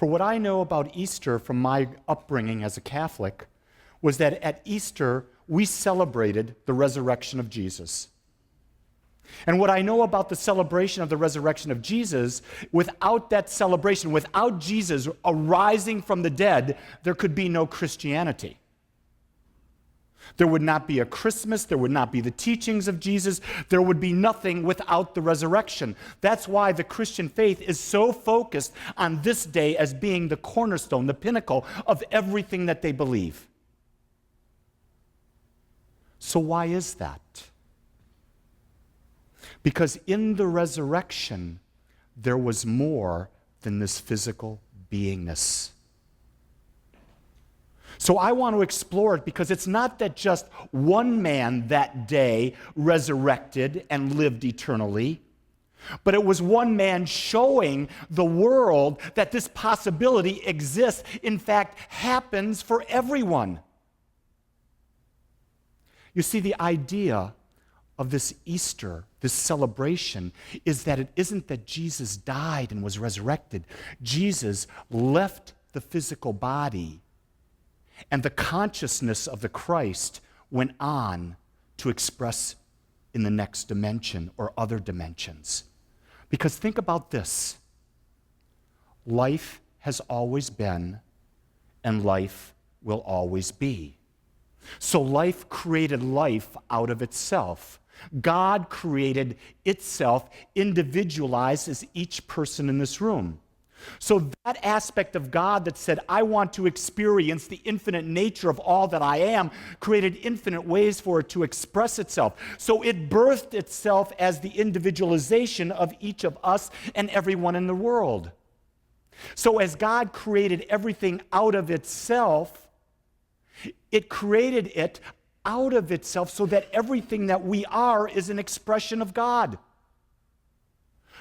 For what I know about Easter from my upbringing as a Catholic was that at Easter, we celebrated the resurrection of Jesus. And what I know about the celebration of the resurrection of Jesus, without that celebration, without Jesus arising from the dead, there could be no Christianity. There would not be a Christmas, there would not be the teachings of Jesus, there would be nothing without the resurrection. That's why the Christian faith is so focused on this day as being the cornerstone, the pinnacle of everything that they believe. So why is that? Because in the resurrection, there was more than this physical beingness. So I want to explore it because it's not that just one man that day resurrected and lived eternally, but it was one man showing the world that this possibility exists, in fact, happens for everyone. You see, the idea of this Easter, this celebration, is that it isn't that Jesus died and was resurrected. Jesus left the physical body, and the consciousness of the Christ went on to express in the next dimension or other dimensions. Because think about this. Life has always been, and life will always be. So life created life out of itself. God created itself individualized as each person in this room. So that aspect of God that said, I want to experience the infinite nature of all that I am, created infinite ways for it to express itself. So it birthed itself as the individualization of each of us and everyone in the world. So as God created everything out of itself, it created it out of itself so that everything that we are is an expression of God.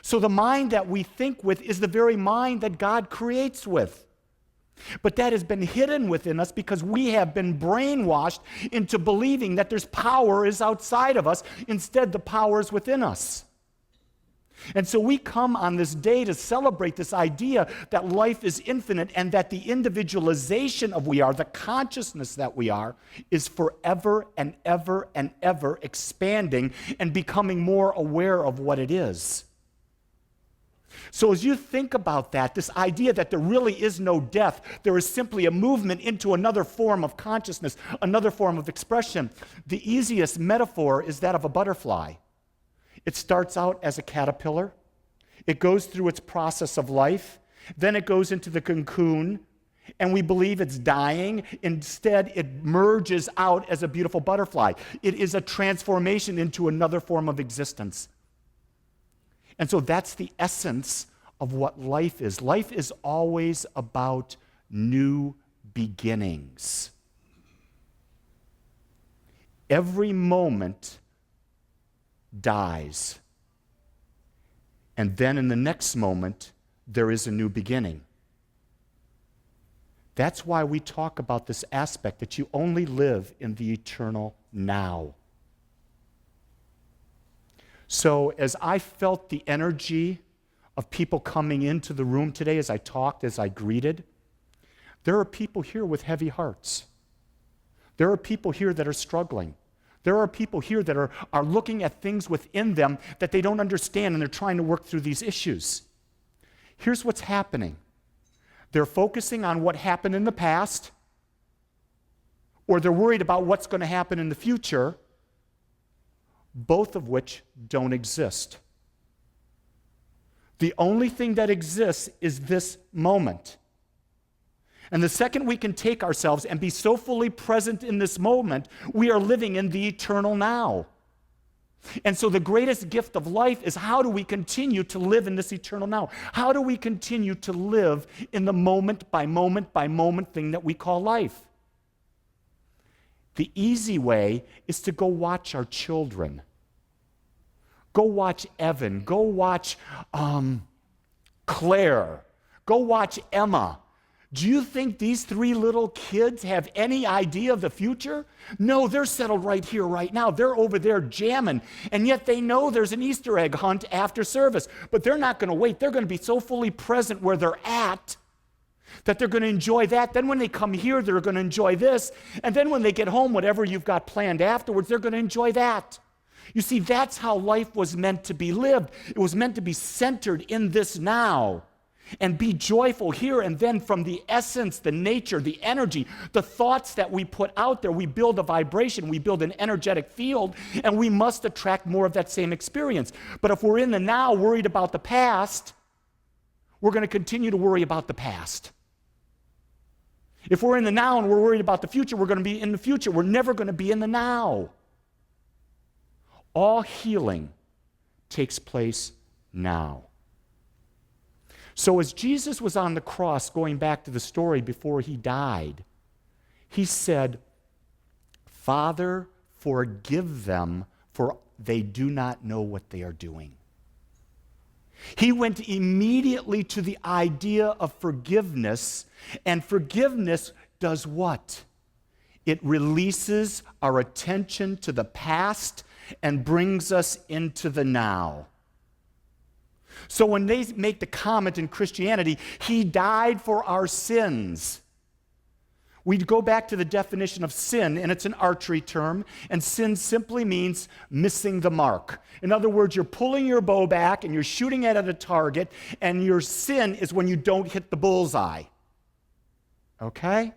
So the mind that we think with is the very mind that God creates with. But that has been hidden within us because we have been brainwashed into believing that there's power is outside of us. Instead, the power is within us. And so we come on this day to celebrate this idea that life is infinite and that the individualization of we are, the consciousness that we are, is forever and ever and ever expanding and becoming more aware of what it is. So as you think about that, this idea that there really is no death, there is simply a movement into another form of consciousness, another form of expression. The easiest metaphor is that of a butterfly. It starts out as a caterpillar. It goes through its process of life. Then it goes into the cocoon, and we believe it's dying. Instead, it merges out as a beautiful butterfly. It is a transformation into another form of existence. And so that's the essence of what life is. Life is always about new beginnings. Every moment dies. And then in the next moment, there is a new beginning. That's why we talk about this aspect that you only live in the eternal now. So as I felt the energy of people coming into the room today, as I talked, as I greeted, there are people here with heavy hearts. There are people here that are struggling. There are people here that are looking at things within them that they don't understand, and they're trying to work through these issues. Here's what's happening. They're focusing on what happened in the past, or they're worried about what's going to happen in the future, both of which don't exist. The only thing that exists is this moment. And the second we can take ourselves and be so fully present in this moment, we are living in the eternal now. And so the greatest gift of life is, how do we continue to live in this eternal now? How do we continue to live in the moment by moment by moment thing that we call life? The easy way is to go watch our children. Go watch Evan. Go watch Claire. Go watch Emma. Do you think these three little kids have any idea of the future? No, they're settled right here, right now. They're over there jamming, and yet they know there's an Easter egg hunt after service. But they're not going to wait. They're going to be so fully present where they're at That they're going to enjoy that. Then when they come here, they're going to enjoy this. And then when they get home, whatever you've got planned afterwards, they're going to enjoy that. You see, that's how life was meant to be lived. It was meant to be centered in this now and be joyful here and then. From the essence, the nature, the energy, the thoughts that we put out there, we build a vibration, we build an energetic field, and we must attract more of that same experience. But if we're in the now worried about the past, we're going to continue to worry about the past. If we're in the now and we're worried about the future, we're going to be in the future. We're never going to be in the now. All healing takes place now. So as Jesus was on the cross, going back to the story before he died, he said, "Father, forgive them, for they do not know what they are doing." He went immediately to the idea of forgiveness, and forgiveness does what? It releases our attention to the past and brings us into the now. So when they make the comment in Christianity, he died for our sins, we go back to the definition of sin, and it's an archery term, and sin simply means missing the mark. In other words, you're pulling your bow back and you're shooting it at a target, and your sin is when you don't hit the bullseye. Okay?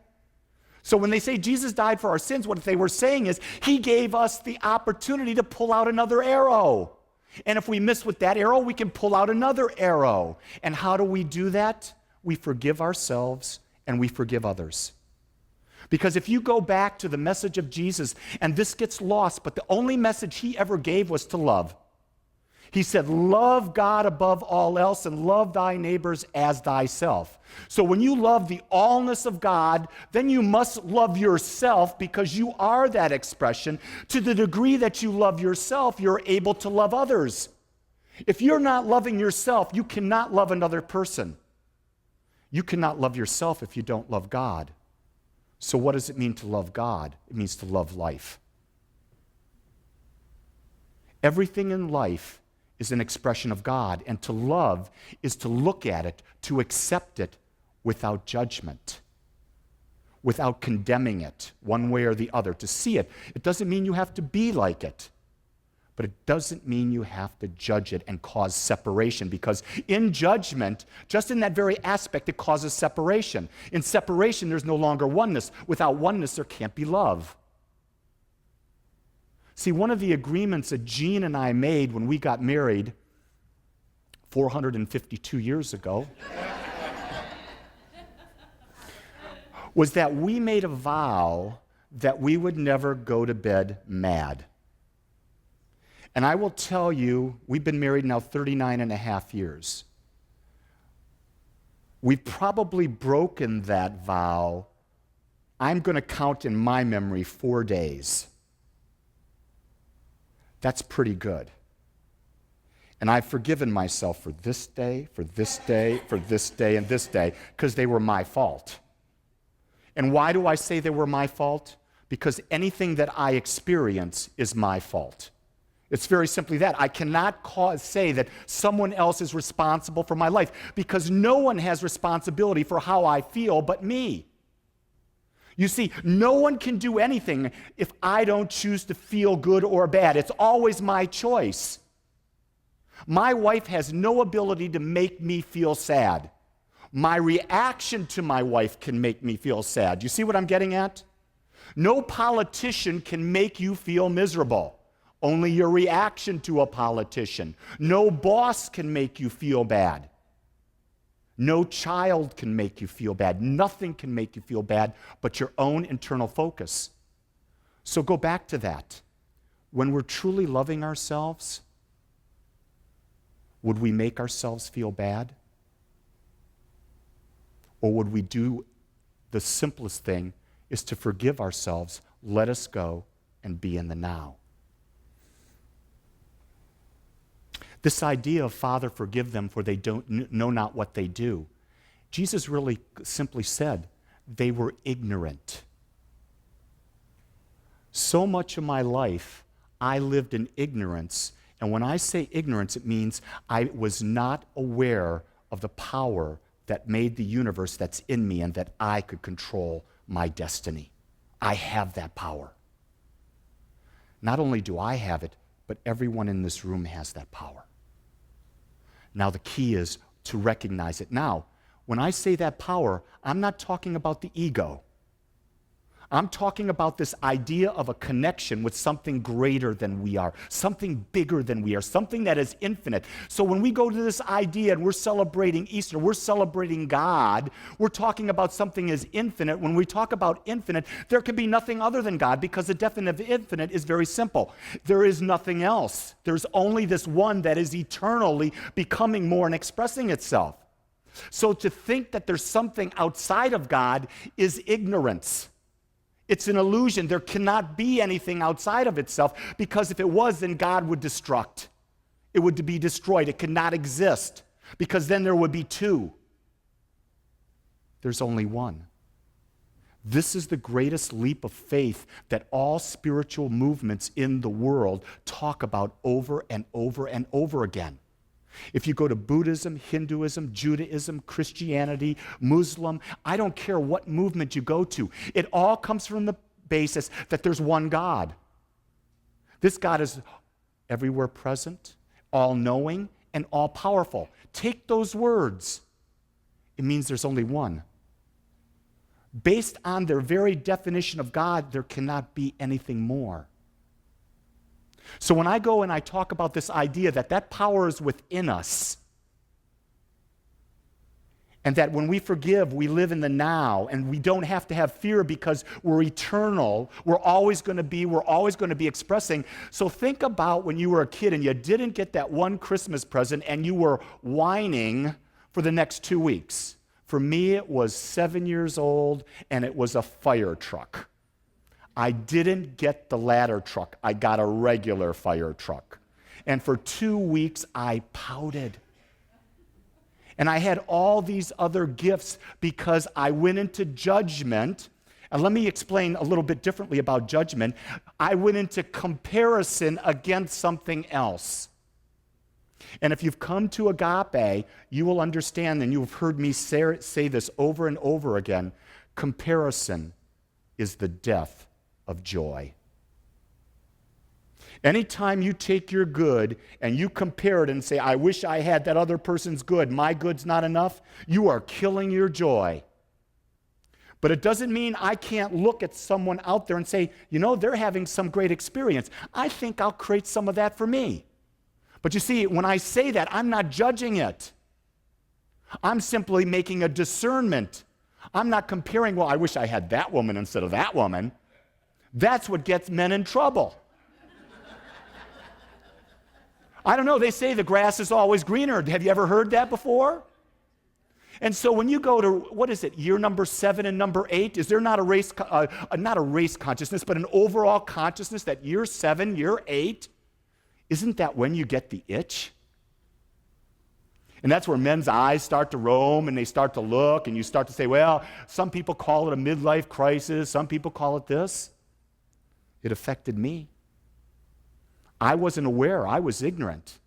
So when they say Jesus died for our sins, what they were saying is he gave us the opportunity to pull out another arrow. And if we miss with that arrow, we can pull out another arrow. And how do we do that? We forgive ourselves and we forgive others. Because if you go back to the message of Jesus, and this gets lost, but the only message he ever gave was to love. He said, love God above all else and love thy neighbors as thyself. So when you love the allness of God, then you must love yourself because you are that expression. To the degree that you love yourself, you're able to love others. If you're not loving yourself, you cannot love another person. You cannot love yourself if you don't love God. So what does it mean to love God? It means to love life. Everything in life is an expression of God, and to love is to look at it, to accept it without judgment, without condemning it one way or the other, to see it. It doesn't mean you have to be like it, but it doesn't mean you have to judge it and cause separation, because in judgment, just in that very aspect, it causes separation. In separation, there's no longer oneness. Without oneness, there can't be love. See, one of the agreements that Jean and I made when we got married 452 years ago was that we made a vow that we would never go to bed mad. And I will tell you, we've been married now 39 and a half years. We've probably broken that vow, I'm going to count in my memory, 4 days. That's pretty good. And I've forgiven myself for this day, for this day, for this day, and this day, because they were my fault. And why do I say they were my fault? Because anything that I experience is my fault. It's very simply that. I cannot say that someone else is responsible for my life, because no one has responsibility for how I feel but me. You see, no one can do anything if I don't choose to feel good or bad. It's always my choice. My wife has no ability to make me feel sad. My reaction to my wife can make me feel sad. You see what I'm getting at? No politician can make you feel miserable. Only your reaction to a politician. No boss can make you feel bad. No child can make you feel bad. Nothing can make you feel bad but your own internal focus. So go back to that. When we're truly loving ourselves, would we make ourselves feel bad? Or would we do the simplest thing is to forgive ourselves, let us go, and be in the now? This idea of, Father, forgive them, for they don't know not what they do. Jesus really simply said they were ignorant. So much of my life, I lived in ignorance. And when I say ignorance, it means I was not aware of the power that made the universe that's in me and that I could control my destiny. I have that power. Not only do I have it, but everyone in this room has that power. Now the key is to recognize it. Now, when I say that power, I'm not talking about the ego. I'm talking about this idea of a connection with something greater than we are, something bigger than we are, something that is infinite. So when we go to this idea and we're celebrating Easter, we're celebrating God, we're talking about something as infinite. When we talk about infinite, there can be nothing other than God, because the definition of infinite is very simple. There is nothing else. There's only this one that is eternally becoming more and expressing itself. So to think that there's something outside of God is ignorance. It's an illusion. There cannot be anything outside of itself, because if it was, then God would destruct. It would be destroyed. It cannot exist, because then there would be two. There's only one. This is the greatest leap of faith that all spiritual movements in the world talk about over and over and over again. If you go to Buddhism, Hinduism, Judaism, Christianity, Muslim, I don't care what movement you go to, it all comes from the basis that there's one God. This God is everywhere present, all-knowing, and all-powerful. Take those words. It means there's only one. Based on their very definition of God, there cannot be anything more. So when I go and I talk about this idea that that power is within us, and that when we forgive, we live in the now, and we don't have to have fear because we're eternal, we're always going to be expressing. So think about when you were a kid and you didn't get that one Christmas present and you were whining for the next 2 weeks. For me, it was 7 years old, and it was a fire truck. I didn't get the ladder truck. I got a regular fire truck. And for 2 weeks, I pouted. And I had all these other gifts because I went into judgment. And let me explain a little bit differently about judgment. I went into comparison against something else. And if you've come to Agape, you will understand, and you've heard me say this over and over again, comparison is the death of joy. Anytime you take your good and you compare it and say, I wish I had that other person's good, my good's not enough, you are killing your joy. But it doesn't mean I can't look at someone out there and say, you know, they're having some great experience. I think I'll create some of that for me. But you see, when I say that, I'm not judging it. I'm simply making a discernment. I'm not comparing, well, I wish I had that woman instead of that woman. That's what gets men in trouble. I don't know, they say the grass is always greener. Have you ever heard that before? And so when you go to, what is it, year number 7 and number 8, is there not a race, not a race consciousness, but an overall consciousness that year 7, year 8, isn't that when you get the itch? And that's where men's eyes start to roam and they start to look, and you start to say, well, some people call it a midlife crisis, some people call it this. It affected me. I wasn't aware. I was ignorant.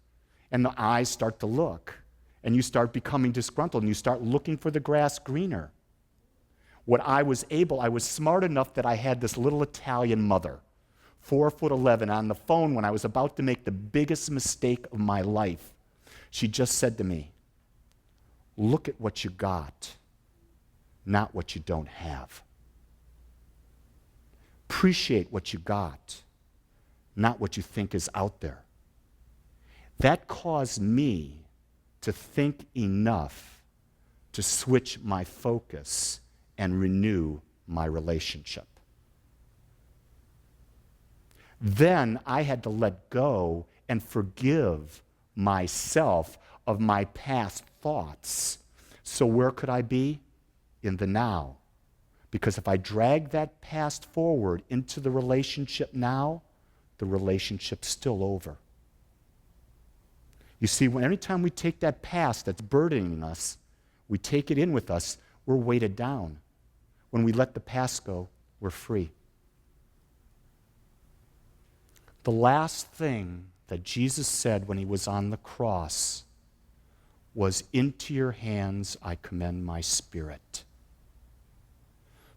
And the eyes start to look. And you start becoming disgruntled. And you start looking for the grass greener. I was smart enough that I had this little Italian mother, 4'11", on the phone when I was about to make the biggest mistake of my life. She just said to me, look at what you got, not what you don't have. Appreciate what you got, not what you think is out there. That caused me to think enough to switch my focus and renew my relationship. Then I had to let go and forgive myself of my past thoughts. So where could I be? In the now. Because if I drag that past forward into the relationship now, the relationship's still over. You see, anytime we take that past that's burdening us, we take it in with us, we're weighted down. When we let the past go, we're free. The last thing that Jesus said when he was on the cross was, "Into your hands I commend my spirit."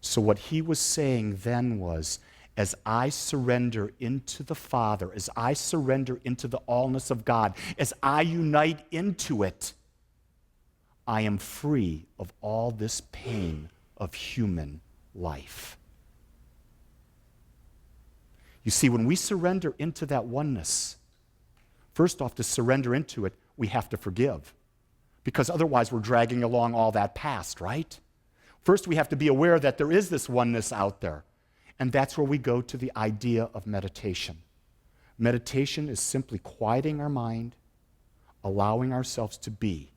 So what he was saying then was, as I surrender into the Father, as I surrender into the allness of God, as I unite into it, I am free of all this pain of human life. You see, when we surrender into that oneness, first off, to surrender into it, we have to forgive, because otherwise we're dragging along all that past, right? First, we have to be aware that there is this oneness out there, and that's where we go to the idea of meditation. Meditation is simply quieting our mind, allowing ourselves to be,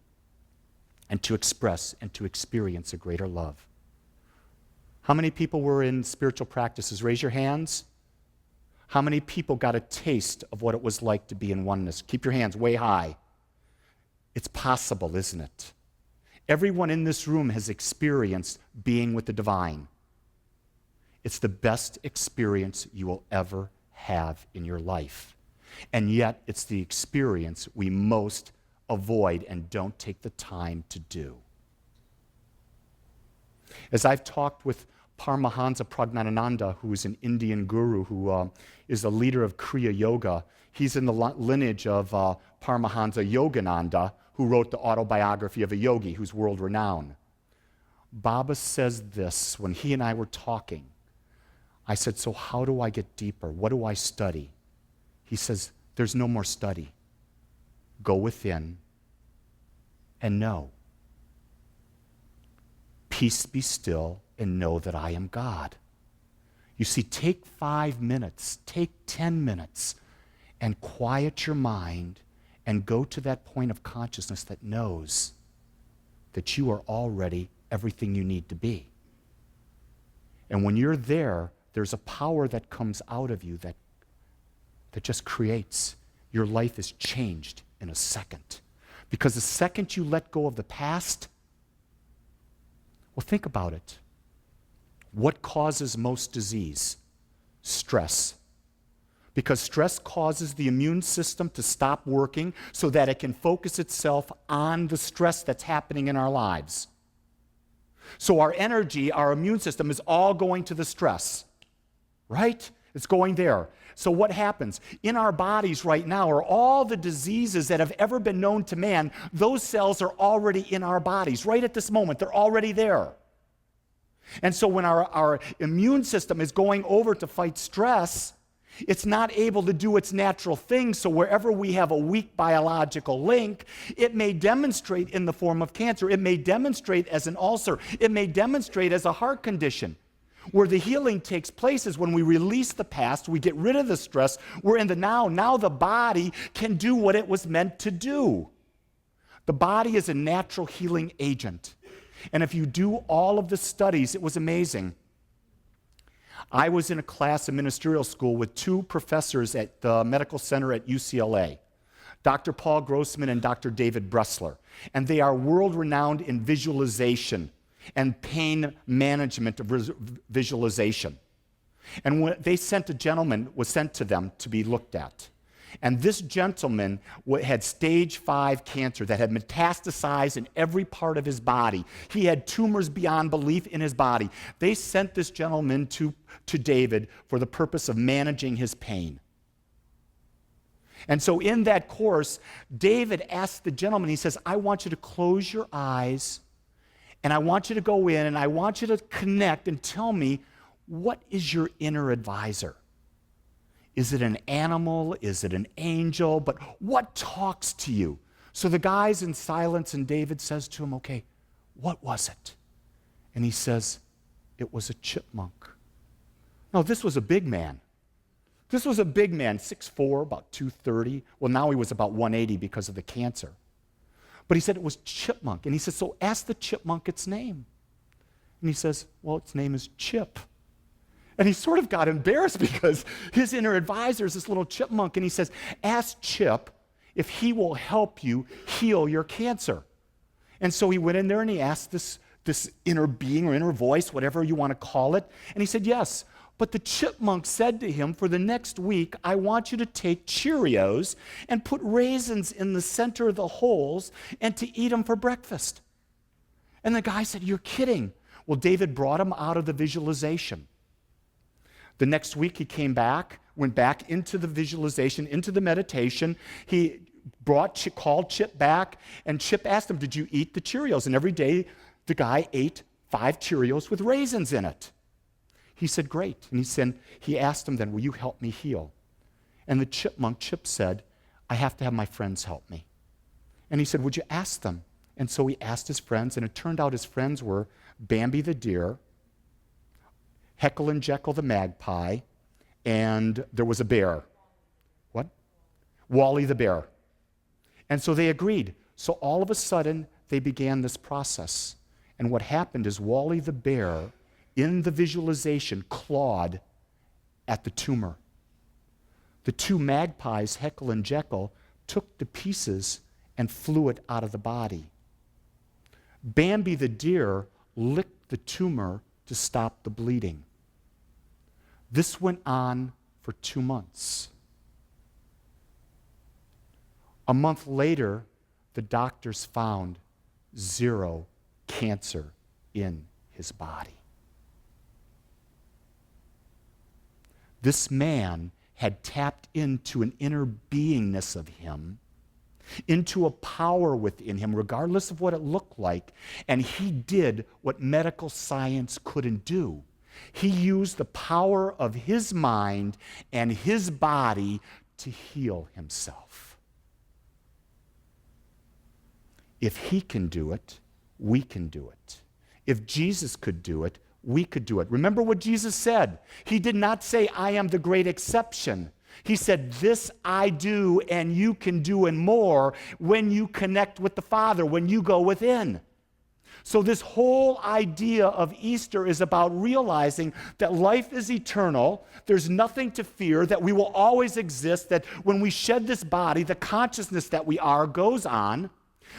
and to express and to experience a greater love. How many people were in spiritual practices? Raise your hands. How many people got a taste of what it was like to be in oneness? Keep your hands way high. It's possible, isn't it? Everyone in this room has experienced being with the divine. It's the best experience you will ever have in your life. And yet, it's the experience we most avoid and don't take the time to do. As I've talked with Paramahansa Prajnanananda, who is an Indian guru who is a leader of Kriya Yoga, he's in the lineage of Paramahansa Yogananda, who wrote the autobiography of a yogi who's world-renowned. Baba says this when he and I were talking. I said, "So how do I get deeper? What do I study?" He says, "There's no more study. Go within and know. Peace be still and know that I am God." You see, take 5 minutes, take 10 minutes, and quiet your mind and go to that point of consciousness that knows that you are already everything you need to be. And when you're there, there's a power that comes out of you that just creates. Your life is changed in a second. Because the second you let go of the past, well, think about it. What causes most disease? Stress. Because stress causes the immune system to stop working so that it can focus itself on the stress that's happening in our lives. So our energy, our immune system is all going to the stress, right? It's going there. So what happens? In our bodies right now are all the diseases that have ever been known to man. Those cells are already in our bodies. Right at this moment, they're already there. And so when our immune system is going over to fight stress, it's not able to do its natural thing, so wherever we have a weak biological link, it may demonstrate in the form of cancer. It may demonstrate as an ulcer. It may demonstrate as a heart condition. Where the healing takes place is when we release the past, we get rid of the stress, we're in the now. Now the body can do what it was meant to do. The body is a natural healing agent. And if you do all of the studies, it was amazing. I was in a class in ministerial school with 2 professors at the medical center at UCLA, Dr. Paul Grossman and Dr. David Bressler. And they are world-renowned in visualization and pain management of visualization. And when they sent a gentleman, was sent to them to be looked at. And this gentleman had stage 5 cancer that had metastasized in every part of his body. He had tumors beyond belief in his body. They sent this gentleman to David for the purpose of managing his pain. And so in that course, David asked the gentleman, he says, "I want you to close your eyes, and I want you to go in, and I want you to connect and tell me, what is your inner advisor? Is it an animal? Is it an angel? But what talks to you?" So the guy's in silence, and David says to him, "Okay, what was it?" And he says, "It was a chipmunk." Now, this was a big man. This was a big man, 6'4", about 230. Well, now he was about 180 because of the cancer. But he said it was chipmunk. And he said, "So ask the chipmunk its name." And he says, "Well, its name is Chip." And he sort of got embarrassed because his inner advisor is this little chipmunk. And he says, "Ask Chip if he will help you heal your cancer." And so he went in there and he asked this inner being or inner voice, whatever you want to call it. And he said, "Yes, But the chipmunk said to him, for the next week, I want you to take Cheerios and put raisins in the center of the holes and to eat them for breakfast. And the guy said, you're kidding. Well, David brought him out of the visualization. The next week he came back, went back into the visualization, into the meditation. He called Chip back, and Chip asked him, did you eat the Cheerios? And every day the guy ate 5 Cheerios with raisins in it. He said, great. And he asked him then, will you help me heal? And the Chip said, I have to have my friends help me. And he said, would you ask them? And so he asked his friends, and it turned out his friends were Bambi the deer, Heckle and Jekyll the magpie, and there was a bear. What? Wally the bear. And so they agreed. So all of a sudden, they began this process. And what happened is Wally the bear, in the visualization, clawed at the tumor. The 2 magpies, Heckle and Jekyll, took the pieces and flew it out of the body. Bambi the deer licked the tumor to stop the bleeding. This went on for 2 months. A month later, the doctors found 0 cancer in his body. This man had tapped into an inner beingness of him, into a power within him, regardless of what it looked like, and he did what medical science couldn't do. He used the power of his mind and his body to heal himself. If he can do it, we can do it. If Jesus could do it, we could do it. Remember what Jesus said. He did not say, I am the great exception. He said, this I do and you can do and more when you connect with the Father, when you go within. So this whole idea of Easter is about realizing that life is eternal, there's nothing to fear, that we will always exist, that when we shed this body, the consciousness that we are goes on,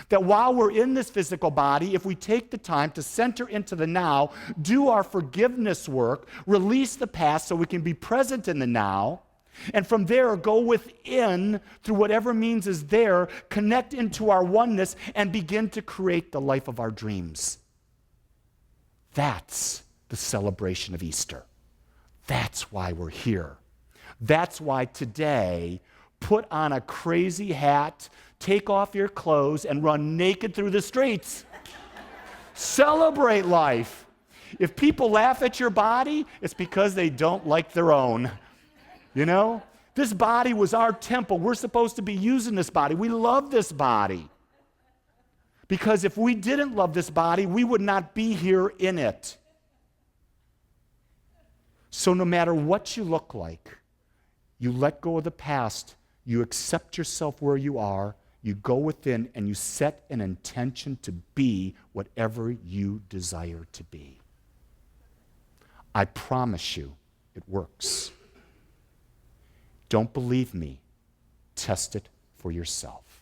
that while we're in this physical body, if we take the time to center into the now, do our forgiveness work, release the past so we can be present in the now, and from there go within through whatever means is there, connect into our oneness, and begin to create the life of our dreams. That's the celebration of Easter. That's why we're here. That's why today, put on a crazy hat, take off your clothes, and run naked through the streets. Celebrate life. If people laugh at your body, it's because they don't like their own. You know? This body was our temple. We're supposed to be using this body. We love this body. Because if we didn't love this body, we would not be here in it. So no matter what you look like, you let go of the past, you accept yourself where you are, you go within, and you set an intention to be whatever you desire to be. I promise you, it works. Don't believe me. Test it for yourself.